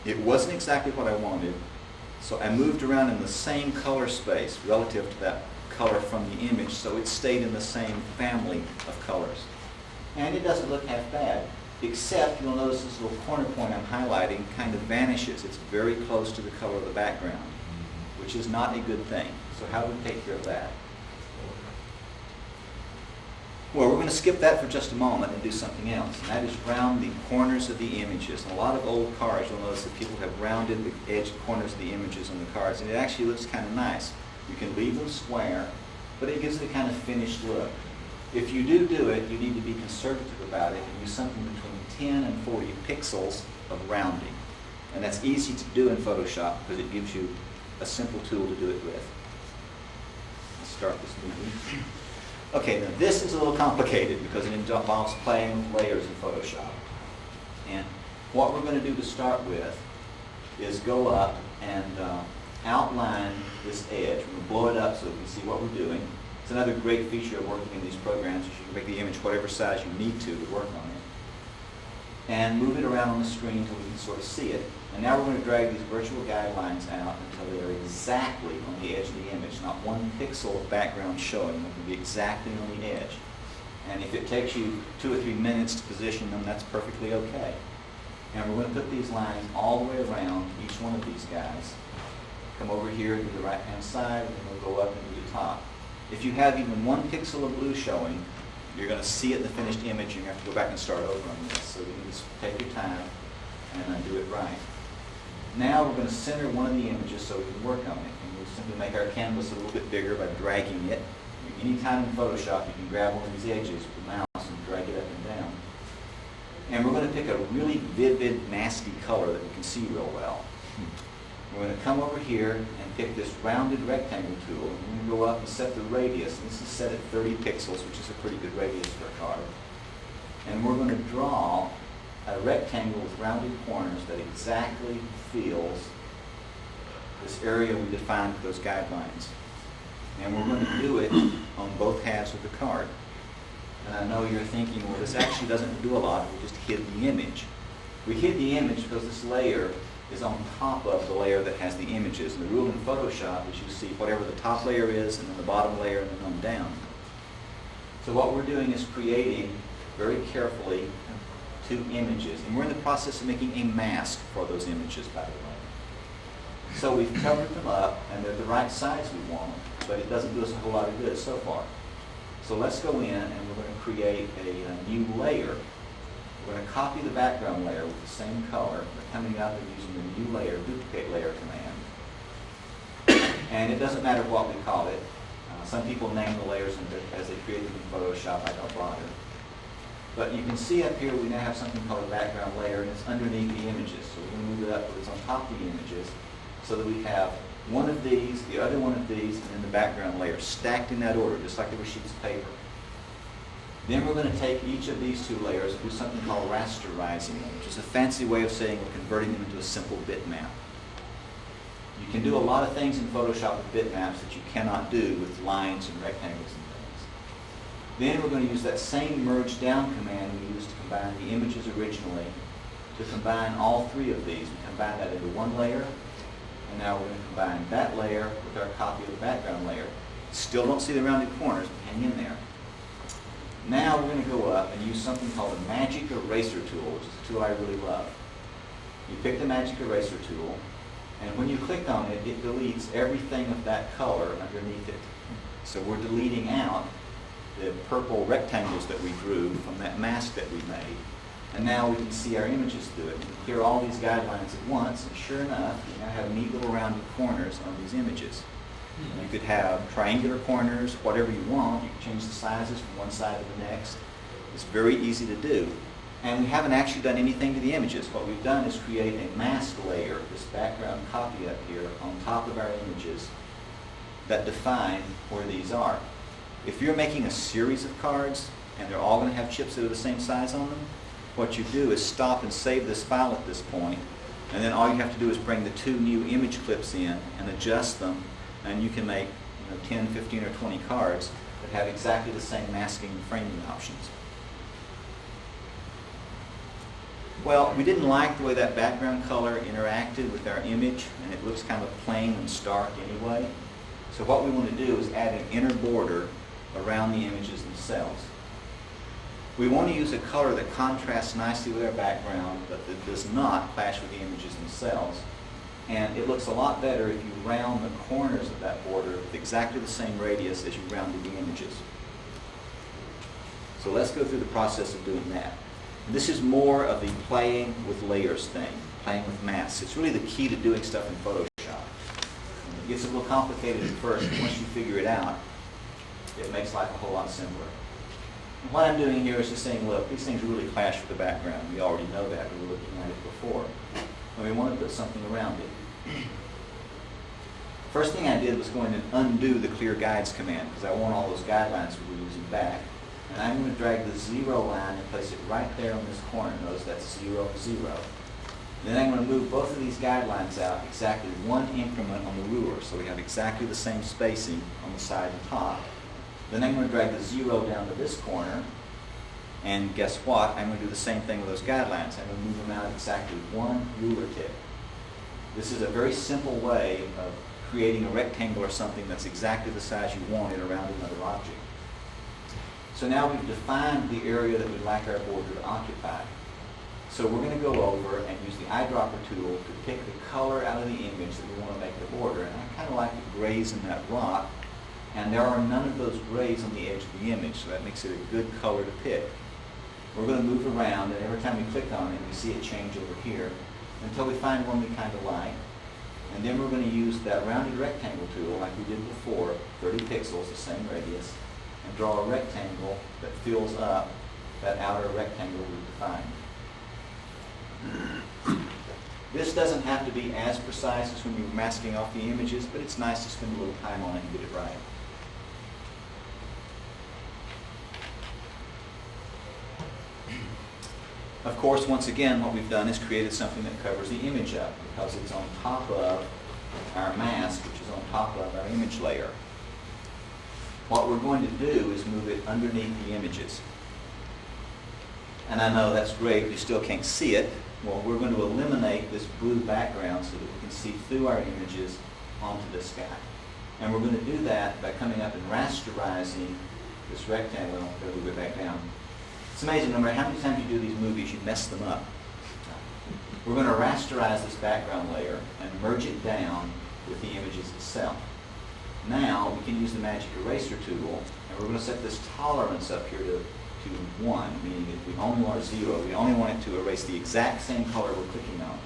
It wasn't exactly what I wanted, so I moved around in the same color space relative to that color from the image, so it stayed in the same family of colors. And it doesn't look half bad, except you'll notice this little corner point I'm highlighting kind of vanishes. It's very close to the color of the background, which is not a good thing. So how do we take care of that? Well, we're going to skip that for just a moment and do something else, and that is round the corners of the images. In a lot of old cards, you'll notice that people have rounded the edge corners of the images on the cards, and it actually looks kind of nice. You can leave them square, but it gives it a kind of finished look. If you do it, you need to be conservative about it and use something between 10 and 40 pixels of rounding. And that's easy to do in Photoshop because it gives you a simple tool to do it with. Let's start this movie. Okay, now this is a little complicated because it involves playing with layers in Photoshop. And what we're going to do to start with is go up and outline this edge. We're going to blow it up so we can see what we're doing. It's another great feature of working in these programs is you can make the image whatever size you need to work on it. And move it around on the screen until we can sort of see it. And now we're going to drag these virtual guidelines out until they are exactly on the edge of the image. Not one pixel of background showing. They can be exactly on the edge. And if it takes you 2 or 3 minutes to position them, that's perfectly okay. And we're going to put these lines all the way around each one of these guys. Come over here to the right-hand side, and we'll go up into the top. If you have even 1 pixel of blue showing, you're going to see it in the finished image. You're going to have to go back and start over on this. So you can just take your time and do it right. Now we're going to center one of the images so we can work on it. And we'll simply make our canvas a little bit bigger by dragging it. Anytime in Photoshop, you can grab one of these edges with the mouse and drag it up and down. And we're going to pick a really vivid, nasty color that we can see real well. We're going to come over here and pick this rounded rectangle tool. And we're going to go up and set the radius. And this is set at 30 pixels, which is a pretty good radius for a card. And we're going to draw a rectangle with rounded corners that exactly fills this area we defined with those guidelines. And we're going to do it on both halves of the card. And I know you're thinking, well, this actually doesn't do a lot. We just hid the image. We hid the image because this layer is on top of the layer that has the images. And the rule in Photoshop is you see whatever the top layer is and then the bottom layer and then on down. So what we're doing is creating very carefully 2 images. And we're in the process of making a mask for those images, by the way. So we've covered them up and they're the right size we want, but it doesn't do us a whole lot of good so far. So let's go in and we're going to create a new layer. We're going to copy the background layer with the same color. We're coming up and using the new layer, duplicate layer command. And it doesn't matter what we call it. Some people name the layers as they create them in Photoshop. I don't bother. But you can see up here we now have something called a background layer, and it's underneath the images. So we're going to move it up so it's on top of the images so that we have one of these, the other one of these, and then the background layer stacked in that order, just like they were sheets of paper. Then we're going to take each of these 2 layers and do something called rasterizing them, which is a fancy way of saying we're converting them into a simple bitmap. You can do a lot of things in Photoshop with bitmaps that you cannot do with lines and rectangles and things. Then we're going to use that same merge down command we used to combine the images originally to combine all 3 of these. We combine that into 1 layer, and now we're going to combine that layer with our copy of the background layer. Still don't see the rounded corners, but hang in there. Now we're going to go up and use something called the Magic Eraser tool, which is a tool I really love. You pick the Magic Eraser tool, and when you click on it, it deletes everything of that color underneath it. So we're deleting out the purple rectangles that we drew from that mask that we made. And now we can see our images through it. We can clear all these guidelines at once, and sure enough, you now have neat little rounded corners on these images. You could have triangular corners, whatever you want. You can change the sizes from one side to the next. It's very easy to do. And we haven't actually done anything to the images. What we've done is create a mask layer, this background copy up here, on top of our images that define where these are. If you're making a series of cards, and they're all going to have chips that are the same size on them, what you do is stop and save this file at this point, and then all you have to do is bring the 2 new image clips in and adjust them, and you can make 10, 15, or 20 cards that have exactly the same masking and framing options. Well, we didn't like the way that background color interacted with our image, and it looks kind of plain and stark anyway. So what we want to do is add an inner border around the images themselves. We want to use a color that contrasts nicely with our background, but that does not clash with the images themselves. And it looks a lot better if you round the corners of that border with exactly the same radius as you rounded the images. So let's go through the process of doing that. And this is more of the playing with layers thing, playing with masks. It's really the key to doing stuff in Photoshop. It gets a little complicated at first, but once you figure it out, it makes life a whole lot simpler. What I'm doing here is just saying, look, these things really clash with the background. We already know that. We were looking at it before. And we want to put something around it. First thing I did was going to undo the clear guides command because I want all those guidelines we were using back. And I'm going to drag the 0 line and place it right there on this corner. Notice that's 0, 0. Then I'm going to move both of these guidelines out exactly 1 increment on the ruler, so we have exactly the same spacing on the side and top. Then I'm going to drag the 0 down to this corner, and guess what? I'm going to do the same thing with those guidelines. I'm going to move them out exactly 1 ruler tip. This is a very simple way of creating a rectangle or something that's exactly the size you want it around another object. So now we've defined the area that we'd like our border to occupy. So we're going to go over and use the eyedropper tool to pick the color out of the image that we want to make the border. And I kind of like the grays in that rock, and there are none of those grays on the edge of the image, so that makes it a good color to pick. We're going to move around, and every time we click on it, we see it change over here until we find one we kind of like. And then we're going to use that rounded rectangle tool like we did before, 30 pixels, the same radius, and draw a rectangle that fills up that outer rectangle we've defined. This doesn't have to be as precise as when you're masking off the images, but it's nice to spend a little time on it and get it right. Of course, once again, what we've done is created something that covers the image up because it's on top of our mask, which is on top of our image layer. What we're going to do is move it underneath the images. And I know that's great, you still can't see it. Well, we're going to eliminate this blue background so that we can see through our images onto this guy. And we're going to do that by coming up and rasterizing this rectangle. I'm going to move it back down. It's amazing, no matter how many times you do these movies, you mess them up. We're going to rasterize this background layer and merge it down with the images itself. Now, we can use the magic eraser tool, and we're going to set this tolerance up here to 1, meaning if we only want 0, we only want it to erase the exact same color we're clicking on.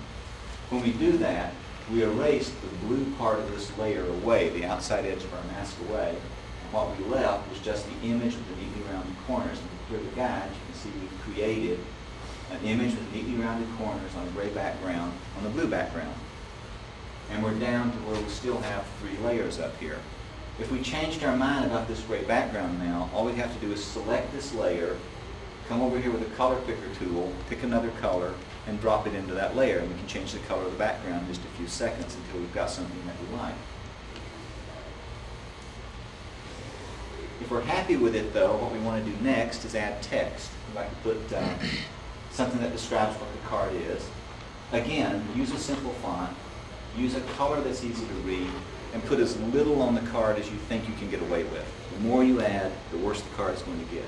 When we do that, we erase the blue part of this layer away, the outside edge of our mask away, and what we left was just the image with the neatly rounded corners. And here the guide, you can see we've created an image with neatly rounded corners on a gray background, on a blue background. And we're down to where we still have 3 layers up here. If we changed our mind about this gray background now, all we have to do is select this layer, come over here with the color picker tool, pick another color, and drop it into that layer. And we can change the color of the background in just a few seconds until we've got something that we like. If we're happy with it, though, what we want to do next is add text. We'd like to put something that describes what the card is. Again, use a simple font, use a color that's easy to read, and put as little on the card as you think you can get away with. The more you add, the worse the card is going to get.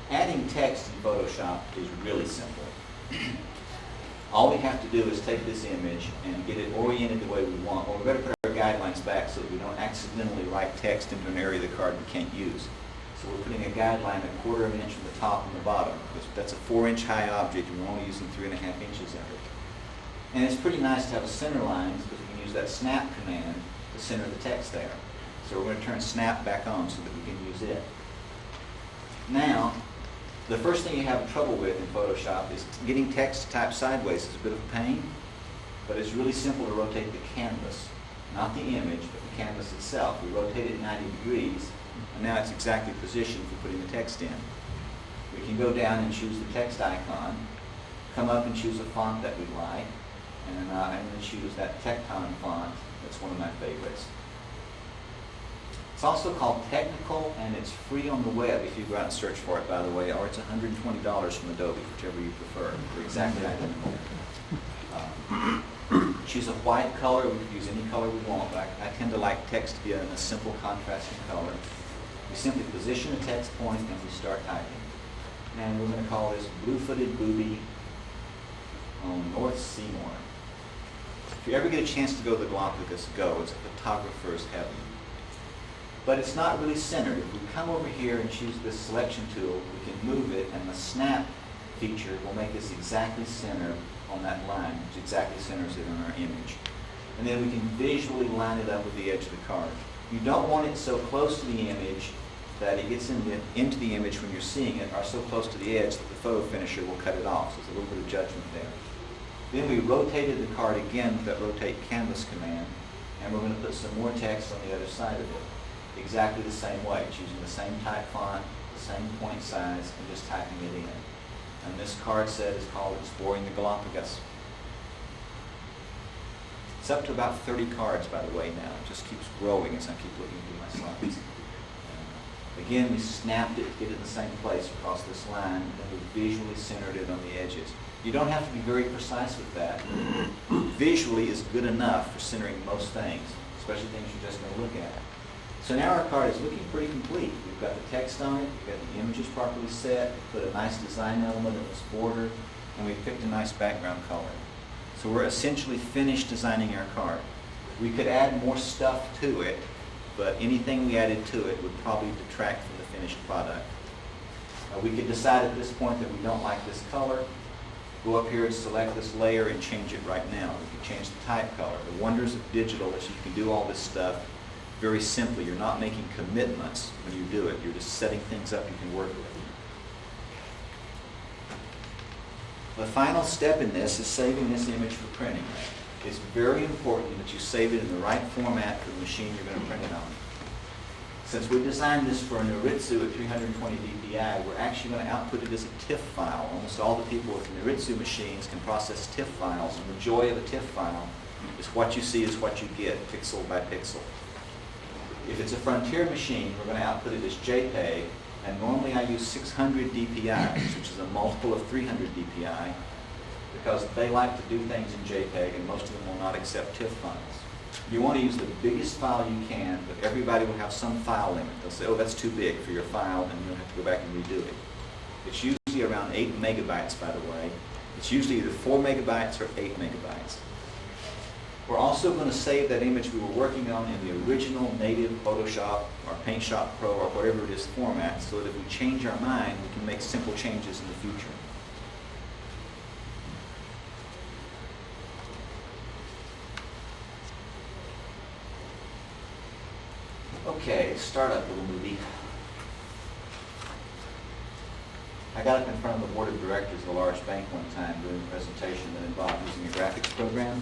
Adding text in Photoshop is really simple. All we have to do is take this image and get it oriented the way we want. Well, we better put our guidelines back so that we don't accidentally write text into an area of the card we can't use. So we're putting a guideline 1/4 of an inch from the top and the bottom, because that's a 4-inch high object and we're only using 3.5 inches of it. And it's pretty nice to have a center line because we can use that snap command to center the text there. So we're going to turn snap back on so that we can use it. Now, the first thing you have trouble with in Photoshop is getting text to type sideways. It's a bit of a pain, but it's really simple to rotate the canvas, not the image, but the canvas itself. We rotate it 90 degrees, and now it's exactly positioned for putting the text in. We can go down and choose the text icon, come up and choose a font that we like, and I'm going to choose that Tecton font. That's one of my favorites. It's also called Technical, and it's free on the web if you go out and search for it, by the way, or it's $120 from Adobe, whichever you prefer. They're exactly identical. Choose a white color. We can use any color we want, but I tend to like text to be in a simple contrasting color. We simply position a text point and we start typing. And we're going to call this Blue-Footed Booby on North Seymour. If you ever get a chance to go to the Galapagos, go. It's a photographer's heaven. But it's not really centered. If we come over here and choose this selection tool, we can move it, and the snap feature will make us exactly centered on that line, which exactly centers it on our image. and then we can visually line it up with the edge of the card. You don't want it so close to the image that it gets into the image when you're seeing it, or so close to the edge that the photo finisher will cut it off. So there's a little bit of judgment there. Then we rotated the card again with that rotate canvas command, and we're going to put some more text on the other side of it. Exactly the same way. It's using the same type font, the same point size, and just typing it in. And this card set is called Exploring the Galapagos. It's up to about 30 cards, by the way, now. It just keeps growing as I keep looking through my slides. Again, we snapped it to get it in the same place across this line, and then we visually centered it on the edges. You don't have to be very precise with that. Visually is good enough for centering most things, especially things you're just going to look at. So now our card is looking pretty complete. We've got the text on it, we've got the images properly set, we put a nice design element in this border, and we've picked a nice background color. So we're essentially finished designing our card. We could add more stuff to it, but anything we added to it would probably detract from the finished product. We could decide at this point that we don't like this color, go up here and select this layer and change it right now. We can change the type color. The wonders of digital is you can do all this stuff very simply. You're not making commitments when you do it. You're just setting things up you can work with. The final step in this is saving this image for printing. It's very important that you save it in the right format for the machine you're going to print it on. Since we designed this for an Iritsu at 320 dpi, we're actually going to output it as a TIFF file. Almost all the people with Iritsu machines can process TIFF files, and the joy of a TIFF file is what you see is what you get, pixel by pixel. If it's a Frontier machine, we're going to output it as JPEG, and normally I use 600 dpi, which is a multiple of 300 dpi, because they like to do things in JPEG, and most of them will not accept TIFF files. You want to use the biggest file you can, but everybody will have some file limit. They'll say, oh, that's too big for your file, and you'll have to go back and redo it. It's usually around 8 megabytes, by the way. It's usually either 4 megabytes or 8 megabytes. We're also going to save that image we were working on in the original native Photoshop or Paint Shop Pro or whatever it is format, so that if we change our mind, we can make simple changes in the future. Okay, startup little movie. I got up in front of the board of directors of a large bank one time doing a presentation that involved using a graphics program,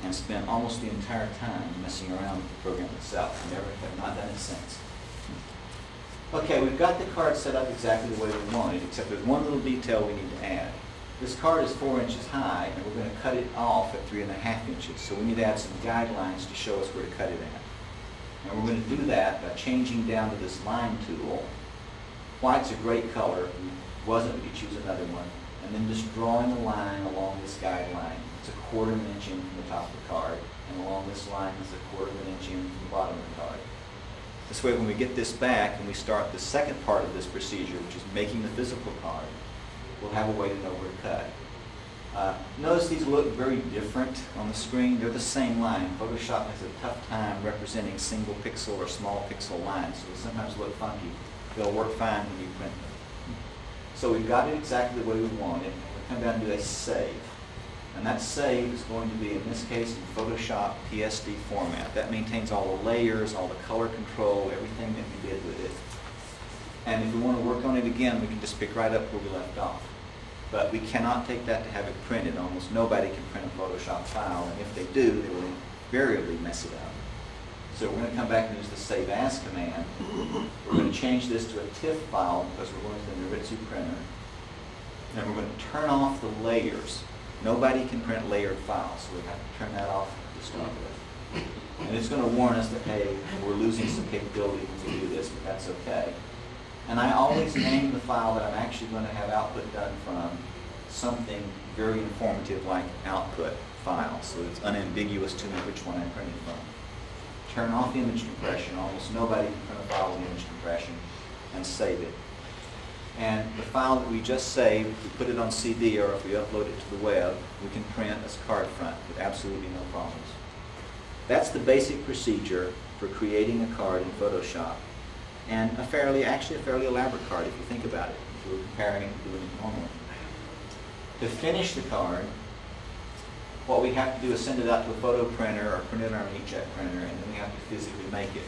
and spent almost the entire time messing around with the program itself. I never have not done it since. Okay, we've got the card set up exactly the way we want it, except there's one little detail we need to add. This card is 4 inches high, and we're going to cut it off at 3.5 inches, so we need to add some guidelines to show us where to cut it at. And we're going to do that by changing down to this line tool. White's a great color. If it wasn't, we could choose another one. And then just drawing a line along this guideline. It's a 1/4 inch in from the top of the card, and along this line is a 1/4 inch in from the bottom of the card. This way, when we get this back and we start the second part of this procedure, which is making the physical card, we'll have a way to know where to cut. Notice these look very different on the screen. They're the same line. Photoshop has a tough time representing single pixel or small pixel lines, so they sometimes look funky. They'll work fine when you print them. So we've got it exactly the way we want it. We'll come down and do a save. And that save is going to be, in this case, in Photoshop PSD format. That maintains all the layers, all the color control, everything that we did with it. And if we want to work on it again, we can just pick right up where we left off. But we cannot take that to have it printed. Almost nobody can print a Photoshop file, and if they do, they will invariably mess it up. So we're going to come back and use the Save As command. We're going to change this to a TIFF file because we're going to the Iritsu printer. And we're going to turn off the layers. Nobody can print layered files, so we have to turn that off to start with. And it's going to warn us that, hey, we're losing some capability when we do this, but that's okay. And I always name the file that I'm actually going to have output done from something very informative like output file, so it's unambiguous to me which one I printed from. Turn off image compression. Almost nobody can print a file with image compression, and save it. And the file that we just saved, if we put it on CD or if we upload it to the web, we can print as card front with absolutely no problems. That's the basic procedure for creating a card in Photoshop. And actually a fairly elaborate card if you think about it, if we were comparing it to doing it normally. To finish the card, what we have to do is send it out to a photo printer or print it on an inkjet printer, and then we have to physically make it.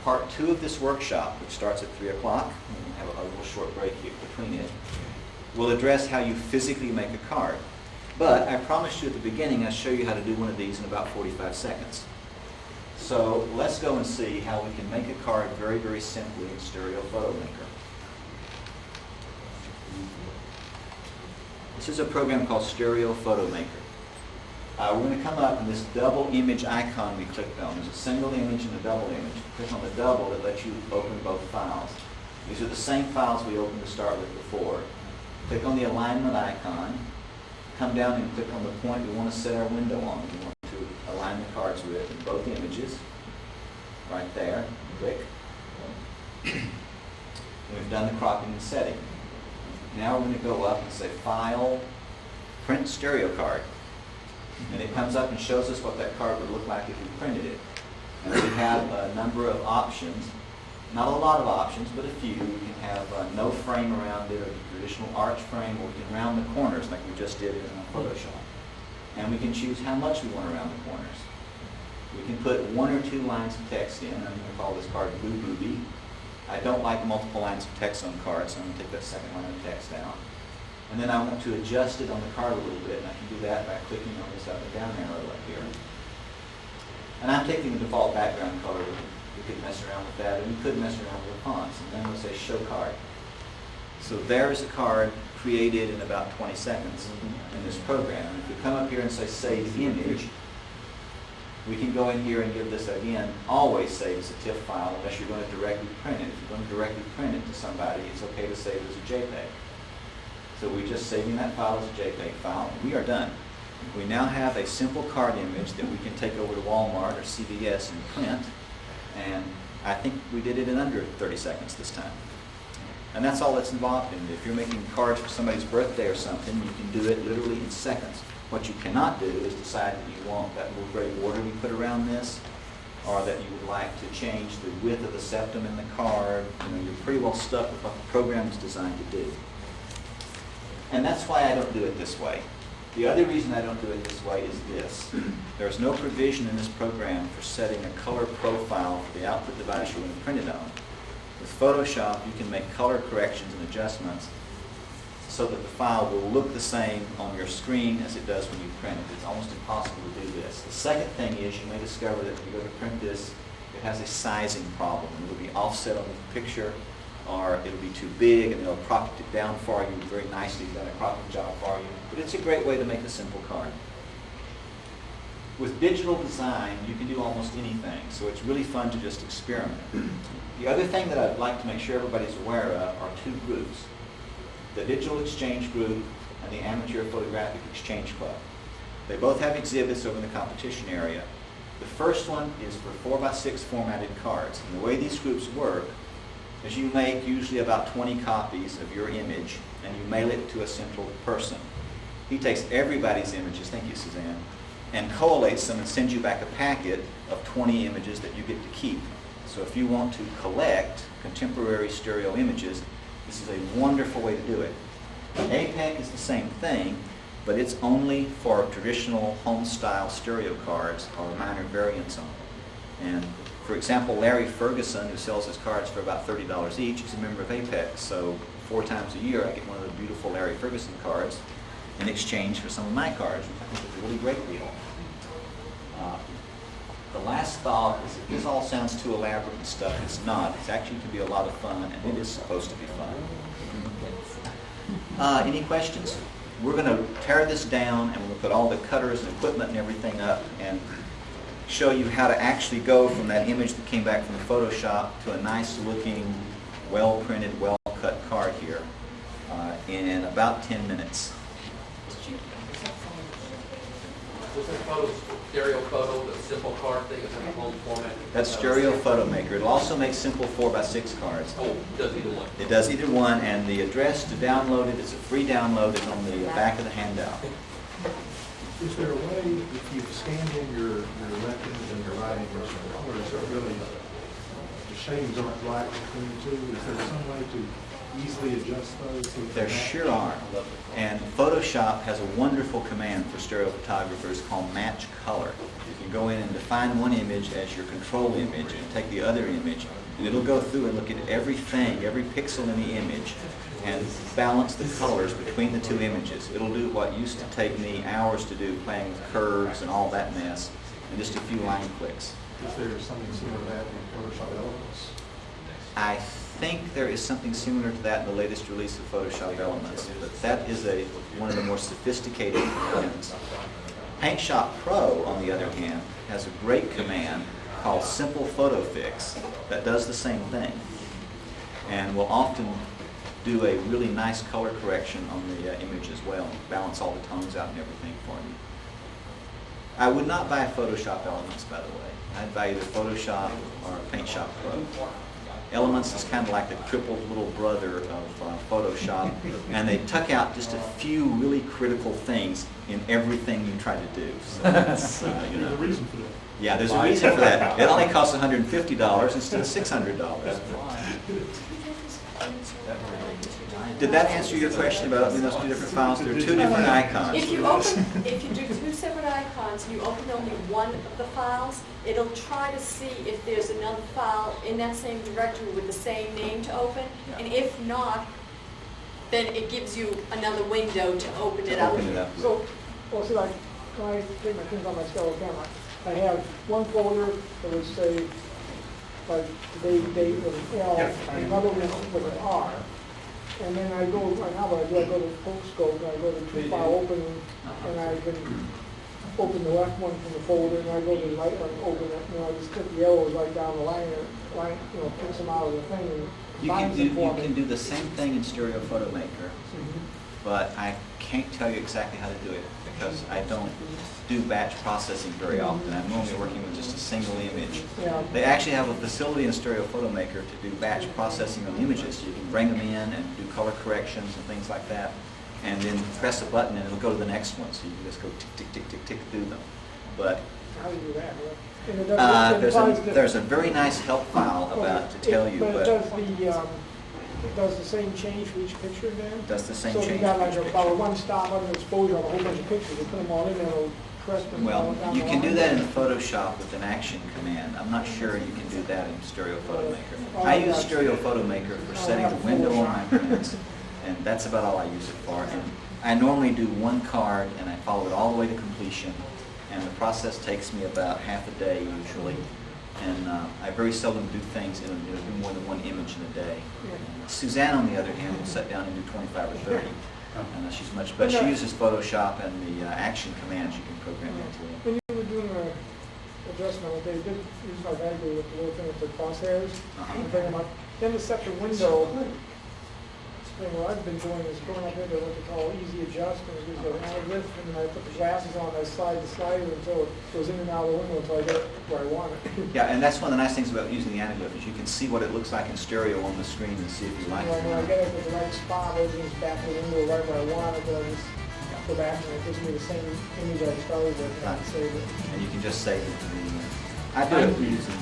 Part 2 of this workshop, which starts at 3 o'clock, we have a little short break here between it, will address how you physically make a card. But I promised you at the beginning I'd show you how to do one of these in about 45 seconds. So let's go and see how we can make a card very, very simply in Stereo Photo Maker. This is a program called Stereo Photo Maker. We're going to come up and this double image icon we clicked on. There's a single image and a double image. Click on the double, it lets you open both files. These are the same files we opened to start with before. Click on the alignment icon. Come down and click on the point we want to set our window on. We want to align the cards with in both images. Right there. Click. We've done the cropping and setting. Now we're going to go up and say File, Print Stereo Card. And it comes up and shows us what that card would look like if we printed it. And we have a number of options. Not a lot of options, but a few. We can have no frame around it, or the traditional arch frame, or we can round the corners like we just did in Photoshop. And we can choose how much we want to round the corners. We can put 1 or 2 lines of text in. I'm going to call this card Blue Booby. I don't like multiple lines of text on cards, so I'm going to take that second line of text out. And then I want to adjust it on the card a little bit, and I can do that by clicking on this up and down arrow up here. And I'm taking the default background color. We could mess around with that, and we could mess around with the fonts. And then we'll say Show Card. So there's a card created in about 20 seconds in this program. And if we come up here and say Save Image, we can go in here and give this, again, always save as a TIFF file unless you're going to directly print it. If you're going to directly print it to somebody, it's okay to save it as a JPEG. So we're just saving that file as a JPEG file, and we are done. We now have a simple card image that we can take over to Walmart or CVS and print, and I think we did it in under 30 seconds this time. And that's all that's involved in it. If you're making cards for somebody's birthday or something, you can do it literally in seconds. What you cannot do is decide that you want that little gray border we put around this, or that you would like to change the width of the septum in the card. You know, you're pretty well stuck with what the program is designed to do. And that's why I don't do it this way. The other reason I don't do it this way is this. There's no provision in this program for setting a color profile for the output device you're going to print it on. With Photoshop, you can make color corrections and adjustments so that the file will look the same on your screen as it does when you print it. It's almost impossible to do this. The second thing is you may discover that if you go to print this, it has a sizing problem. It will be offset on the picture, or it'll be too big, and they'll crop it down for you very nicely. You've done a cropping job for you. But it's a great way to make a simple card. With digital design, you can do almost anything, so it's really fun to just experiment. The other thing that I'd like to make sure everybody's aware of are 2 groups. The Digital Exchange Group and the Amateur Photographic Exchange Club. They both have exhibits over in the competition area. The first one is for 4x6 formatted cards. And the way these groups work is you make usually about 20 copies of your image and you mail it to a central person. He takes everybody's images, thank you Suzanne, and collates them and sends you back a packet of 20 images that you get to keep. So if you want to collect contemporary stereo images, this is a wonderful way to do it. APEC is the same thing, but it's only for traditional home-style stereo cards or minor variants on it. And for example, Larry Ferguson, who sells his cards for about $30 each, is a member of APEC. So 4 times a year, I get one of the beautiful Larry Ferguson cards in exchange for some of my cards, which I think is a really great deal. The last thought is that this all sounds too elaborate and stuff. It's not. It's actually can be a lot of fun, and it is supposed to be fun. Any questions? We're going to tear this down, and we're going to put all the cutters and equipment and everything up and show you how to actually go from that image that came back from the Photoshop to a nice-looking, well-printed, well-cut card here in about 10 minutes. Was that photo, stereo photo, the simple card thing, is that the home format? That's Stereo Photo Maker. It'll also make simple 4x6 cards. Oh, it does either one. It does either one, and the address to download it is a free download. It's on the back of the handout. Is there a way, if you scanned in your letters and your writing or something, or is there really, the shadings aren't right between the two, is there some way to easily adjust those? so There that- sure are. And Photoshop has a wonderful command for stereophotographers called match color. You can go in and define one image as your control image and take the other image, and it'll go through and look at everything, every pixel in the image, and balance the colors between the two images. It'll do what used to take me hours to do, playing with curves and all that mess, in just a few line clicks. Is there something similar to that in Photoshop Elements? I think there is something similar to that in the latest release of Photoshop Elements, but that is one of the more sophisticated commands. Paint Shop Pro, on the other hand, has a great command called Simple Photo Fix that does the same thing, and will often do a really nice color correction on the image as well, balance all the tones out and everything for you. I would not buy Photoshop Elements, by the way. I'd buy either Photoshop or Paint Shop Pro. Elements is kind of like the crippled little brother of Photoshop, and they tuck out just a few really critical things in everything you try to do. So that's, you There's know. a reason for that. Yeah, there's a reason for that. It only costs $150 instead of $600. Did that answer your question about opening those two different files? There are two different icons. If you do two separate icons, you open only one of the files, it'll try to see if there's another file in that same directory with the same name to open, and if not, then it gives you another window to open it up. Open it up. So, well, see, like, when I take my things on my stereo camera, I have one folder that would say, like, today's date with an L, and another one with an R. And then I go, right now what I do, I go to Folkscope, and I go to file open, and I can open the left one from the folder, and I go to the right one, open it, and I just click the arrows right down the line, you know, picks them out of the thing, and You finds can them do, for you me. can do the same thing in Stereo Photo Maker, Mhm. but I can't tell you exactly how to do it because I don't do batch processing very often. I'm normally working with just a single image. Yeah. They actually have a facility in Stereo Photo Maker to do batch processing on images. You can bring them in and do color corrections and things like that, and then press a button and it'll go to the next one. So you can just go tick, tick, tick, tick, tick through them. But How do you do that? And it does- it provides the- there's a very nice help file about to tell you, But but it does it does the same change for each picture then? does the same So if you change got for like each picture. about one stop on exposure on a whole bunch of pictures, you put them all in there, it'll press them all Well, down you the can do line. that in Photoshop with an action command. I'm not sure you can do that in Stereo Photo Maker. I use Stereo Photo Maker for setting the window on my prints, and that's about all I use it for. And I normally do one card, and I follow it all the way to completion, and the process takes me about half a day usually. And I very seldom do things in do more than one image in a day. Suzanne, on the other hand, will sit down and do 25 or 30. And but she uses Photoshop and the action commands you can program into it. When you were doing the adjustment, they did use like I do with the little thing with the crosshairs. And then then to set the window, what I've been doing is going up into what they call easy adjust, and use the lift, and I put the glasses on, I slide the slider until it goes in and out of the window until I get it where I want it. Yeah, and that's one of the nice things about using the anaglyph is you can see what it looks like in stereo on the screen and see if you like it. When I get it at the right spot, everything's back in the window right where I want it, then I just go back and it gives me the same image I started with, and I can save it. And you can just save it to the. I do it using.